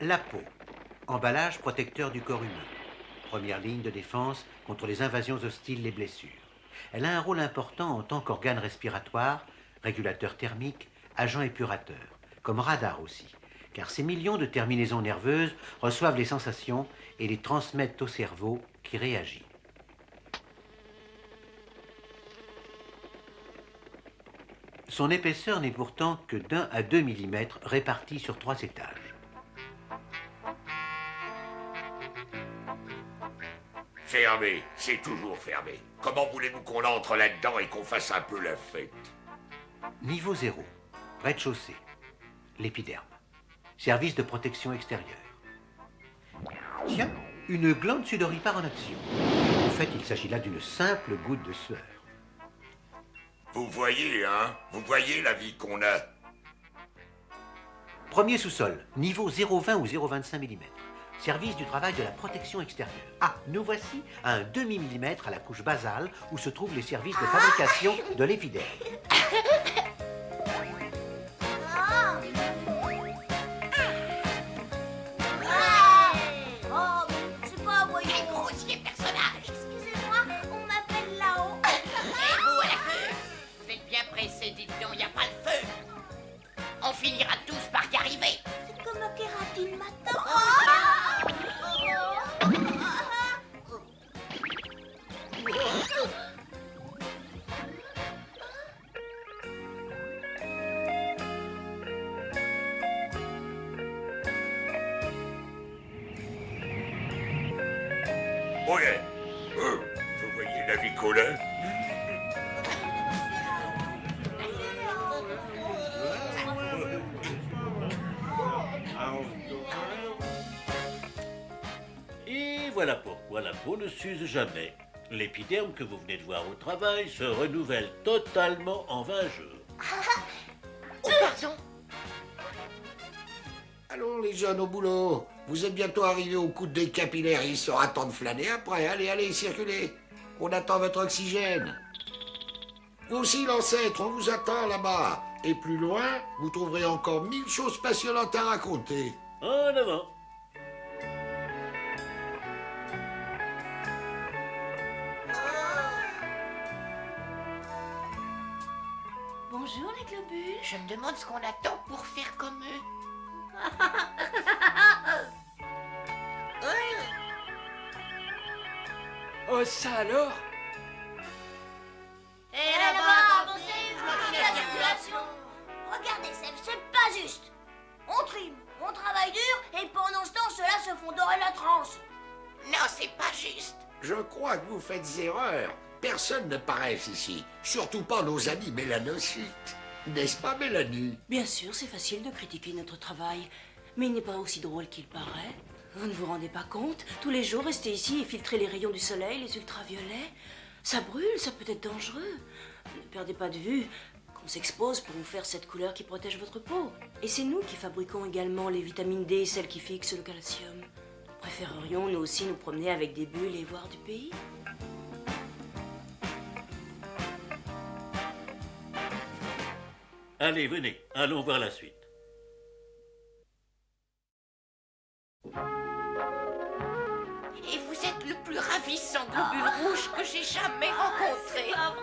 La peau, emballage protecteur du corps humain. Première ligne de défense contre les invasions hostiles, les blessures. Elle a un rôle important en tant qu'organe respiratoire, régulateur thermique, agent épurateur, comme radar aussi, car ces millions de terminaisons nerveuses reçoivent les sensations et les transmettent au cerveau qui réagit. Son épaisseur n'est pourtant que d'1 à 2 mm répartis sur 3 étages. Fermé, c'est toujours fermé. Comment voulez-vous qu'on entre là-dedans et qu'on fasse un peu la fête? Niveau 0, rez-de-chaussée, l'épiderme, service de protection extérieure. Tiens, une glande sudoripare en action. En fait, il s'agit là d'une simple goutte de sueur. Vous voyez, hein? Vous voyez la vie qu'on a? Premier sous-sol, niveau 0,20 ou 0,25 mm. Service du travail de la protection extérieure. Ah, nous voici à un demi-millimètre à la couche basale où se trouvent les services de fabrication de l'épiderme. Oh, c'est pas un voyou. Quel grossier personnage! Excusez-moi, on m'appelle là-haut. Et vous à la queue! Vous êtes bien pressés, dites donc, y a pas le feu! On finira tous par y arriver! C'est comme la kératine maintenant. Ouais. Vous voyez la vie qu'on a? Et voilà pourquoi la peau ne s'use jamais. L'épiderme que vous venez de voir au travail se renouvelle totalement en 20 jours. Oh, pardon! Allons les jeunes au boulot. Vous êtes bientôt arrivés au coude des capillaires. Il sera temps de flâner après. Allez, allez, circulez. On attend votre oxygène. Vous aussi, l'ancêtre, on vous attend là-bas. Et plus loin, vous trouverez encore 1000 choses passionnantes à raconter. En avant! Bonjour les globules. Je me demande ce qu'on attend pour faire comme eux. Oh, ça alors? Et là-bas, avancez, bloquez la circulation. Regardez, c'est pas juste. On trime, on travaille dur, et pendant ce temps, ceux-là se font dorer la transe. Non, c'est pas juste. Je crois que vous faites erreur. Personne ne paraît ici. Surtout pas nos amis mélanocytes. N'est-ce pas, Mélanie? Bien sûr, c'est facile de critiquer notre travail, mais il n'est pas aussi drôle qu'il paraît. Vous ne vous rendez pas compte? Tous les jours, rester ici et filtrer les rayons du soleil, les ultraviolets, ça brûle, ça peut être dangereux. Ne perdez pas de vue qu'on s'expose pour vous faire cette couleur qui protège votre peau. Et c'est nous qui fabriquons également les vitamines D, celles qui fixent le calcium. Préférerions nous aussi nous promener avec des bulles et voir du pays? Allez, venez, allons voir la suite. Et vous êtes le plus ravissant globule rouge que j'ai jamais rencontré. Pas vrai.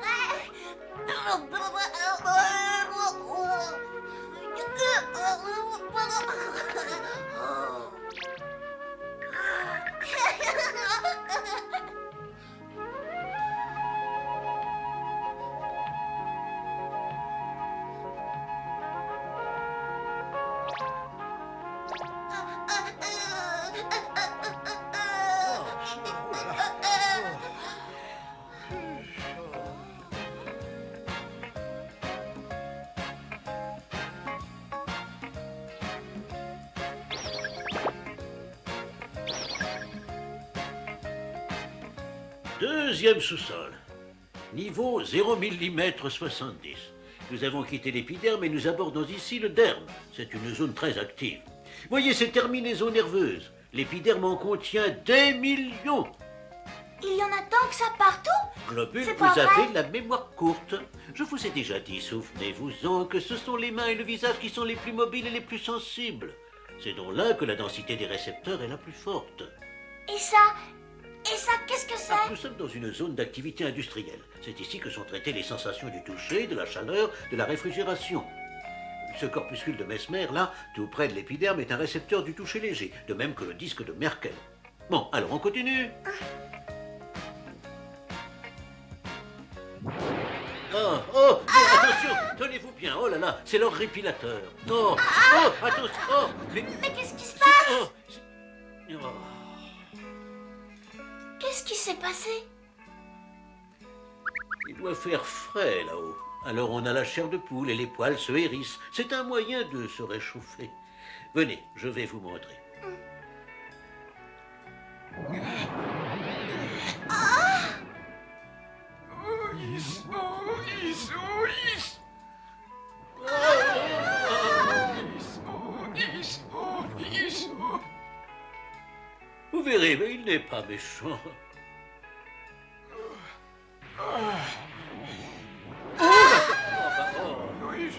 Deuxième sous-sol. Niveau 0 mm 70. Nous avons quitté l'épiderme et nous abordons ici le derme. C'est une zone très active. Voyez ces terminaisons nerveuses. L'épiderme en contient des millions. Il y en a tant que ça partout? Globule, C'est vous pas vrai. avez la mémoire courte. Je vous ai déjà dit, souvenez-vous-en, que ce sont les mains et le visage qui sont les plus mobiles et les plus sensibles. C'est donc là que la densité des récepteurs est la plus forte. Et ça, qu'est-ce que c'est? Nous sommes dans une zone d'activité industrielle. C'est ici que sont traitées les sensations du toucher, de la chaleur, de la réfrigération. Ce corpuscule de Mesmer, là, tout près de l'épiderme, est un récepteur du toucher léger, de même que le disque de Merkel. Bon, alors on continue. Oh, attention, tenez-vous bien, oh là là, c'est leur répilateur. Oh, attention, Mais qu'est-ce qui se passe? Oh. Qu'est-ce qui s'est passé? Il doit faire frais là-haut. Alors on a la chair de poule et les poils se hérissent. C'est un moyen de se réchauffer. Venez, je vais vous montrer. Vous verrez, mais il n'est pas méchant. Oui,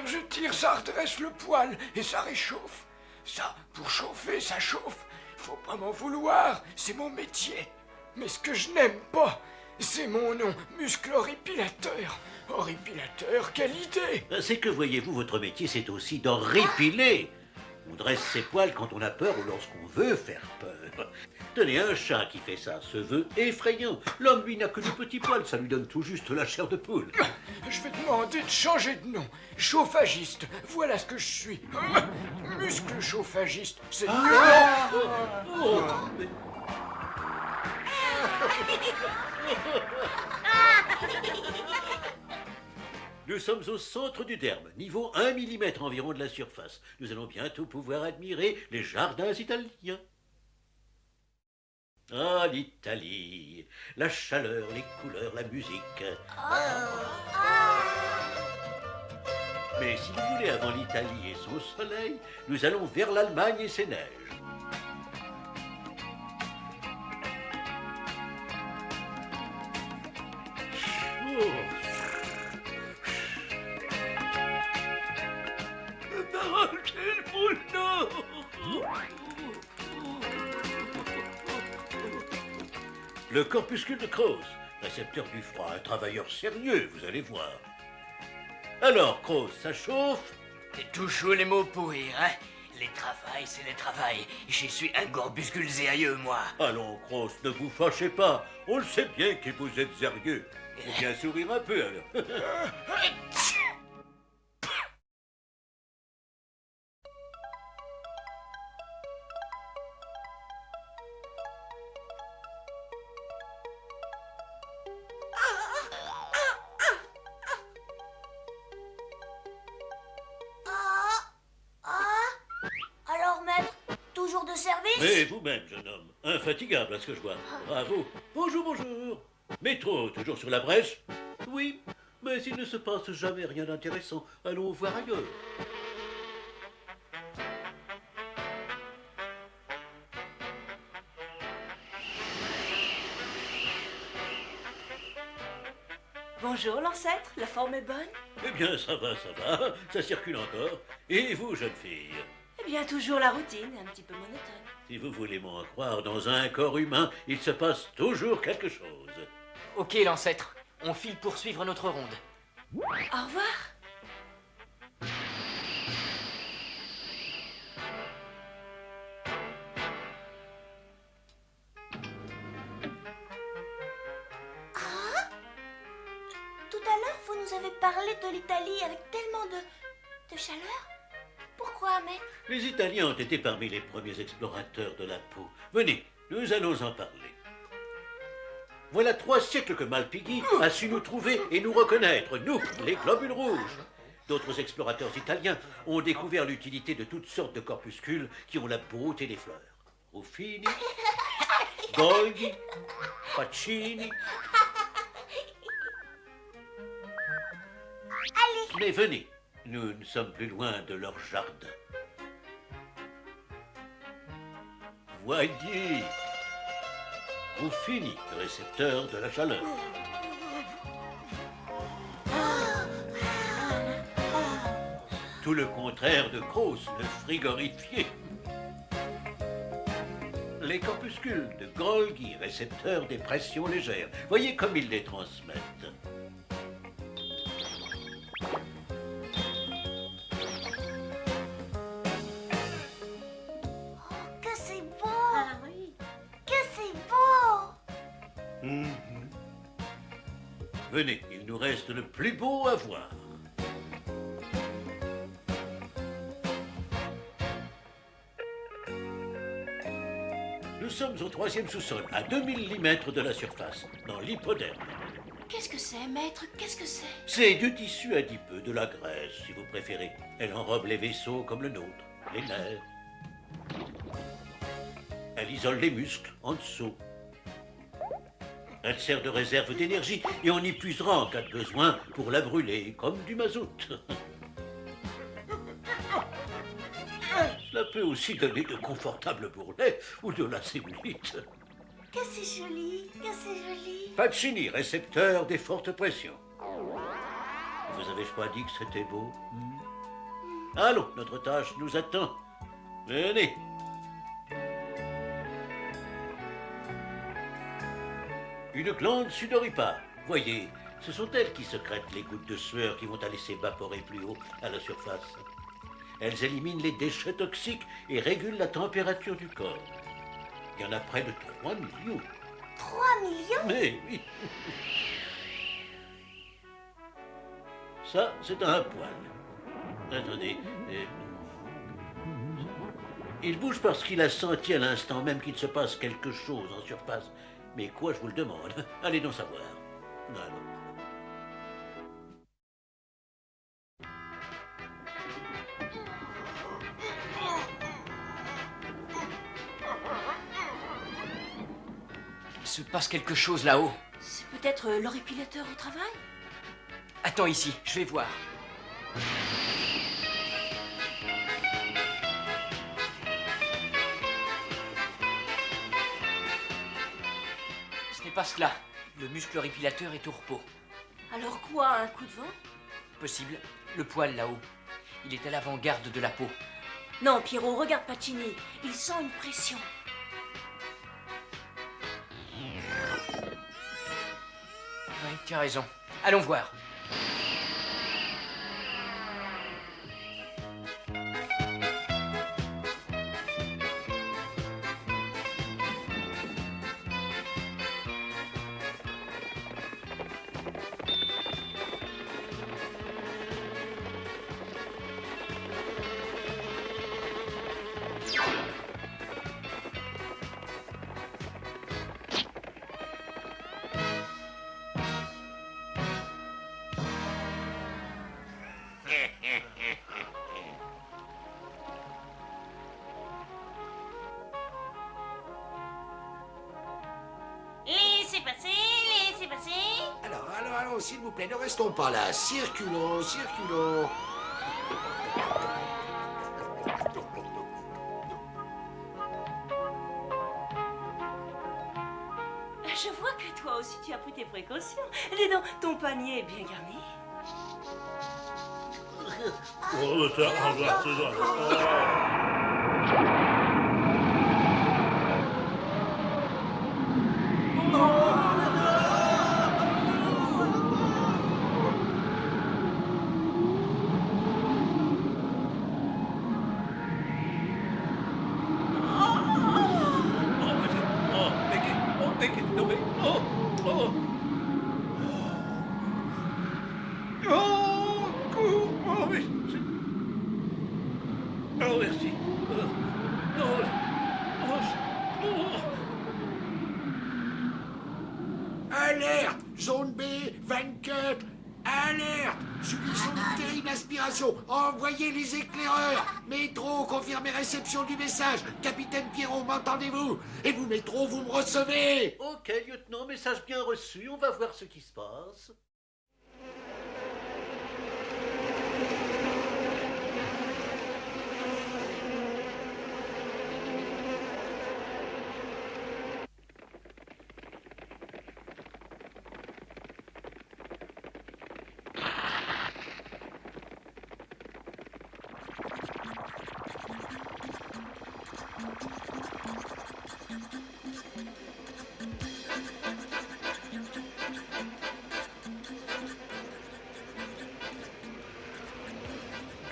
je tire, ça redresse le poil et ça réchauffe. Ça, pour chauffer, ça chauffe. Faut pas m'en vouloir, c'est mon métier. Mais ce que je n'aime pas, c'est mon nom, muscle horripilateur. Horripilateur, quelle idée! C'est que, voyez-vous, votre métier, c'est aussi d'horripiler. On dresse ses poils quand on a peur ou lorsqu'on veut faire peur. Tenez, un chat qui fait ça se veut effrayant. L'homme, lui, n'a que de petits poils, ça lui donne tout juste la chair de poule. Je vais demander de changer de nom. Chauffagiste, voilà ce que je suis. Muscle chauffagiste, c'est... Nous sommes au centre du derme, niveau 1 mm environ de la surface. Nous allons bientôt pouvoir admirer les jardins italiens. Ah, l'Italie, la chaleur, les couleurs, la musique. Mais si vous voulez, avant l'Italie et son soleil, nous allons vers l'Allemagne et ses neiges. Le corpuscule de Krauss, récepteur du froid, un travailleur sérieux, vous allez voir. Alors, Krauss, ça chauffe? C'est toujours les mots pour rire, hein? Les travails, c'est les travails. Je suis un corpuscule sérieux, moi. Allons, Krauss, ne vous fâchez pas. On le sait bien que vous êtes sérieux. Faut bien sourire un peu, alors. Alors, maître, toujours de service? Mais vous-même, jeune homme, infatigable à ce que je vois. Bravo. Bonjour, bonjour. Métro, toujours sur la brèche? Oui, mais il ne se passe jamais rien d'intéressant. Allons voir ailleurs. Bonjour, l'ancêtre, la forme est bonne? Eh bien, ça va, ça circule encore. Et vous, jeune fille? Eh bien, toujours la routine, un petit peu monotone. Si vous voulez m'en croire, dans un corps humain, il se passe toujours quelque chose. Ok, l'ancêtre, on file pour suivre notre ronde. Au revoir. Tout à l'heure, vous nous avez parlé de l'Italie avec tellement de chaleur. Pourquoi, maître? Les Italiens ont été parmi les premiers explorateurs de la peau. Venez, nous allons en parler. Voilà 3 siècles que Malpighi a su nous trouver et nous reconnaître, nous, les globules rouges. D'autres explorateurs italiens ont découvert l'utilité de toutes sortes de corpuscules qui ont la beauté des fleurs. Ruffini, Golgi, Pacini. Mais venez, nous ne sommes plus loin de leur jardin. Voyez, Ruffini, récepteur de la chaleur. Tout le contraire de Krauss, le frigorifié. les corpuscules de Golgi, récepteurs des pressions légères. Voyez comme ils les transmettent. Que c'est beau! Ah oui. Que c'est beau! Venez, il nous reste le plus beau à voir. Nous sommes au 3e sous-sol, à 2000 mm de la surface, dans l'hypoderme. Qu'est-ce que c'est, maître? Qu'est-ce que c'est? C'est du tissu adipeux, de la graisse, si vous préférez. Elle enrobe les vaisseaux comme le nôtre, les nerfs. Elle isole les muscles en dessous. Elle sert de réserve d'énergie et on y puisera en cas de besoin pour la brûler, comme du mazout. Cela peut aussi donner de confortables bourrelets ou de la cellulite. Que c'est joli! Que c'est joli! Pacini, récepteur des fortes pressions. Vous avez-je pas dit que c'était beau? Allons, notre tâche nous attend. Venez. Une glande sudoripare. Voyez, ce sont elles qui sécrètent les gouttes de sueur qui vont aller s'évaporer plus haut à la surface. Elles éliminent les déchets toxiques et régulent la température du corps. Il y en a près de 3 millions. 3 millions? Mais oui. Ça, c'est un poil. Attendez. Il bouge parce qu'il a senti à l'instant même qu'il se passe quelque chose en surface. Mais quoi, je vous le demande? Allez donc savoir. Non, non. Il se passe quelque chose là-haut. C'est peut-être l'horripilateur au travail? Attends ici, je vais voir. Ce n'est pas cela. Le muscle horripilateur est au repos. Alors quoi, un coup de vent? Possible. Le poil là-haut. Il est à l'avant-garde de la peau. Non, Pierrot, regarde Pacini. Il sent une pression. Oui, tu as raison. Allons voir. Laissez passer, laissez passer. Alors, s'il vous plaît, ne restons pas là. Circulons, circulons. Je vois que toi aussi tu as pris tes précautions. Dis donc, ton panier est bien garni. Oh, merci. Alerte! Zone B, 24. Alerte! Subissons une terrible aspiration. Envoyez les éclaireurs. Métro, confirmez réception du message. Capitaine Pierrot, m'entendez-vous? Et vous, Métro, vous me recevez? Ok, lieutenant, message bien reçu. On va voir ce qui se passe.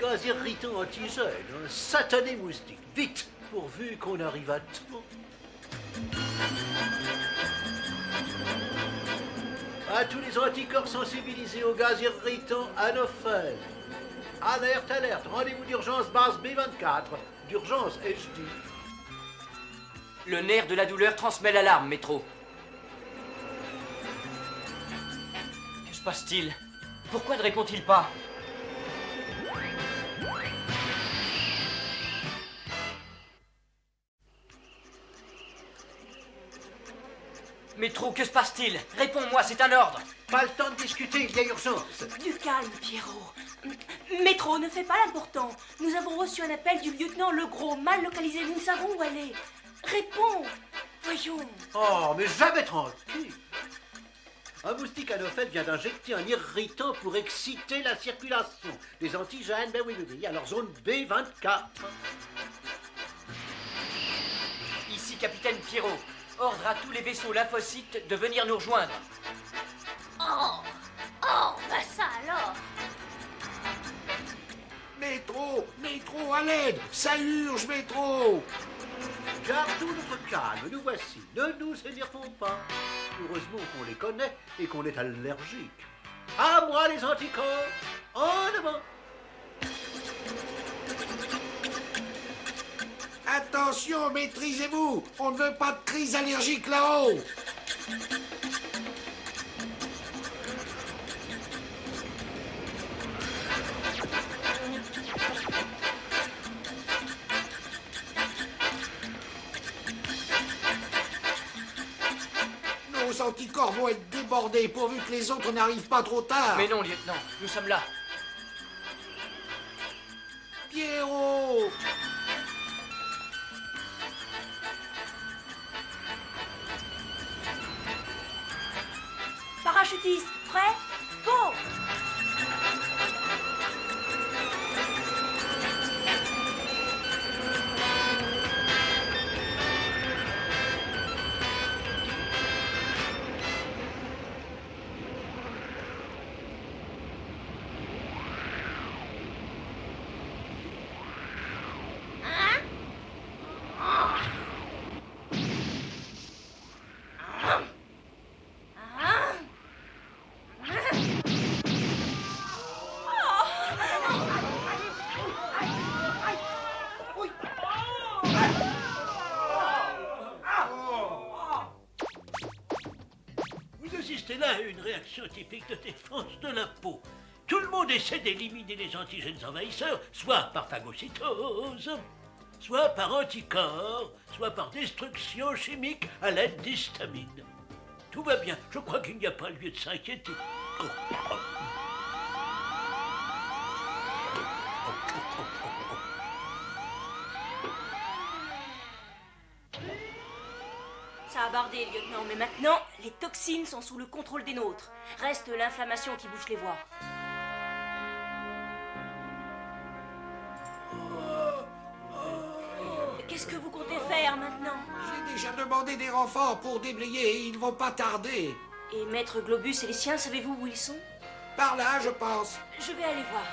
gaz irritant antigène, un satané moustique. Vite, pourvu qu'on arrive à temps. À tous les anticorps sensibilisés au gaz irritant anophèle. Alerte, alerte, rendez-vous d'urgence base B24. D'urgence, ai-je dit. Le nerf de la douleur transmet l'alarme, Métro. Que se passe-t-il? Pourquoi ne répond-il pas? Métro, que se passe-t-il? Réponds-moi, c'est un ordre. Pas le temps de discuter, il y a urgence. Du calme, Pierrot. Métro, ne fais pas l'important. Nous avons reçu un appel du lieutenant Legros, mal localisé. Nous ne savons où elle est. Réponds. Voyons. Oh, mais jamais tranquille. Un moustique anophèle vient d'injecter un irritant pour exciter la circulation. Des antigènes, ben oui, alors zone B24. Ici, capitaine Pierrot. Ordre à tous les vaisseaux lymphocytes de venir nous rejoindre. Oh, bah ça alors. Métro, à l'aide. Ça urge, Métro. Gardons notre calme, nous voici. Ne nous énervons pas. Heureusement qu'on les connaît et qu'on est allergique. À moi les anticorps. En avant. Attention, maîtrisez-vous. On ne veut pas de crise allergique là-haut. Nos anticorps vont être débordés pourvu que les autres n'arrivent pas trop tard. Mais non, lieutenant, nous sommes là. Pierrot! Parachutiste, prêt? Go! C'est là une réaction typique de défense de la peau. Tout le monde essaie d'éliminer les antigènes envahisseurs, soit par phagocytose, soit par anticorps, soit par destruction chimique à l'aide d'histamine. Tout va bien, je crois qu'il n'y a pas lieu de s'inquiéter. Ça a bardé, lieutenant, mais maintenant, les toxines sont sous le contrôle des nôtres. Reste l'inflammation qui bouche les voies. Qu'est-ce que vous comptez faire maintenant? J'ai déjà demandé des renforts pour déblayer et ils ne vont pas tarder. Et Maître Globus et les siens, savez-vous où ils sont? Par là, je pense. Je vais aller voir.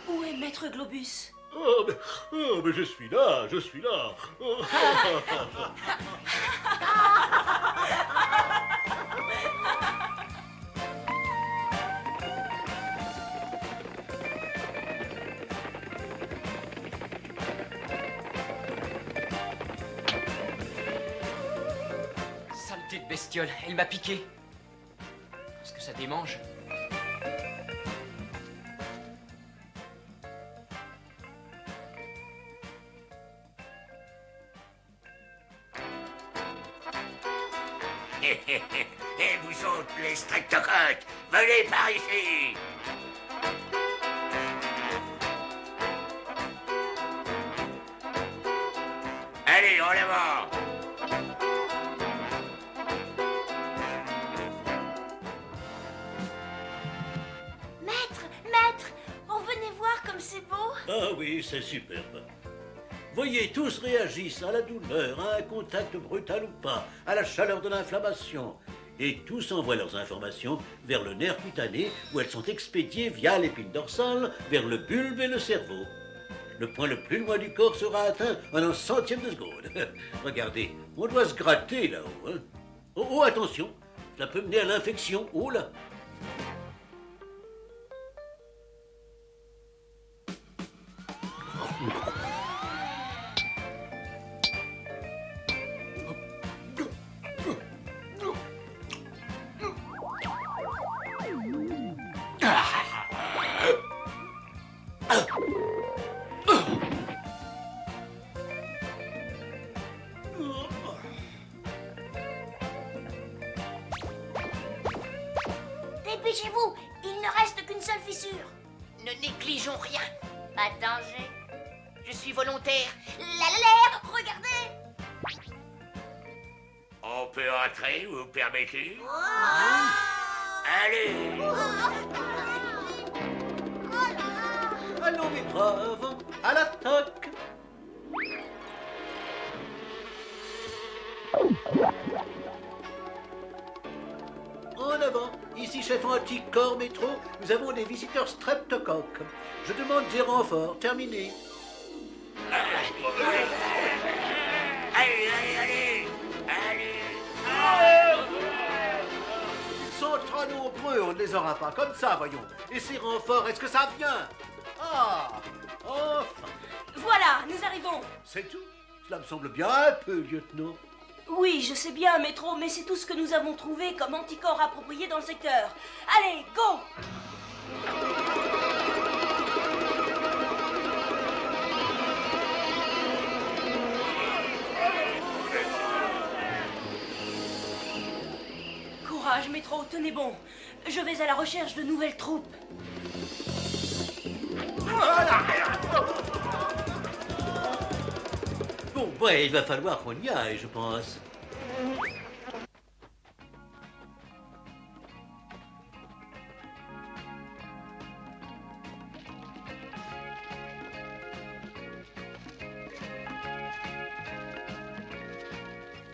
Où est Maître Globus? Oh, mais je suis là, je suis là. Oh. Saleté de bestiole, elle m'a piqué. Est-ce que ça démange? Et vous autres, les streptocoques, venez par ici. Allez, en avant. Maître, on venait voir comme c'est beau. Ah oui, c'est superbe. Voyez, tous réagissent à la douleur, à un contact brutal ou pas, à la chaleur de l'inflammation. Et tous envoient leurs informations vers le nerf cutané où elles sont expédiées via l'épine dorsale vers le bulbe et le cerveau. Le point le plus loin du corps sera atteint en un centième de seconde. Regardez, on doit se gratter là-haut. Hein. Oh, oh, attention, ça peut mener à l'infection. Oh là! Dépêchez-vous, il ne reste qu'une seule fissure. Ne négligeons rien. Pas de danger. Je suis volontaire. Regardez. On peut entrer, vous permettez? Allez! Allons mes braves, à l'attaque! En avant, ici chef anticorps métro, nous avons des visiteurs streptocoques. Je demande des renforts, terminé. Allez! Ils sont trop nombreux, on ne les aura pas. Comme ça, voyons. Et ces renforts, est-ce que ça vient? Ah, enfin. Voilà, nous arrivons. C'est tout? Cela me semble bien un peu, lieutenant. Oui, je sais bien, Métro, mais c'est tout ce que nous avons trouvé comme anticorps approprié dans le secteur. Allez, go! Courage, Métro, tenez bon. Je vais à la recherche de nouvelles troupes. Bon, ouais, il va falloir qu'on y aille, je pense.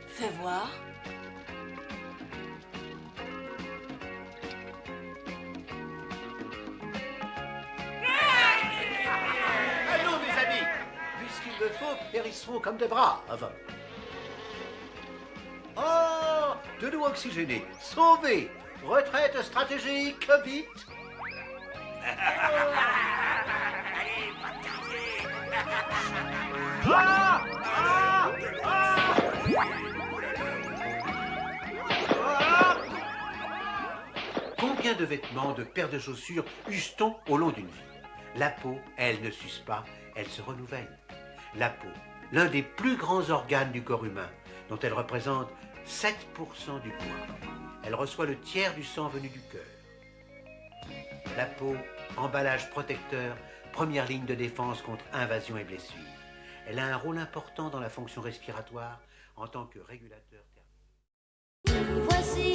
Fais voir. Allons, mes amis. Puisqu'il le faut, périssons comme des braves. Oh, de l'eau oxygénée. Sauvez. Retraite stratégique, vite. Allez, pas de quartier! Combien de vêtements, de paires de chaussures use-t-on au long d'une vie? La peau, elle ne s'use pas, elle se renouvelle. La peau, l'un des plus grands organes du corps humain, dont elle représente 7% du poids. Elle reçoit le tiers du sang venu du cœur. La peau, emballage protecteur, première ligne de défense contre invasion et blessures. Elle a un rôle important dans la fonction respiratoire en tant que régulateur thermique. Voici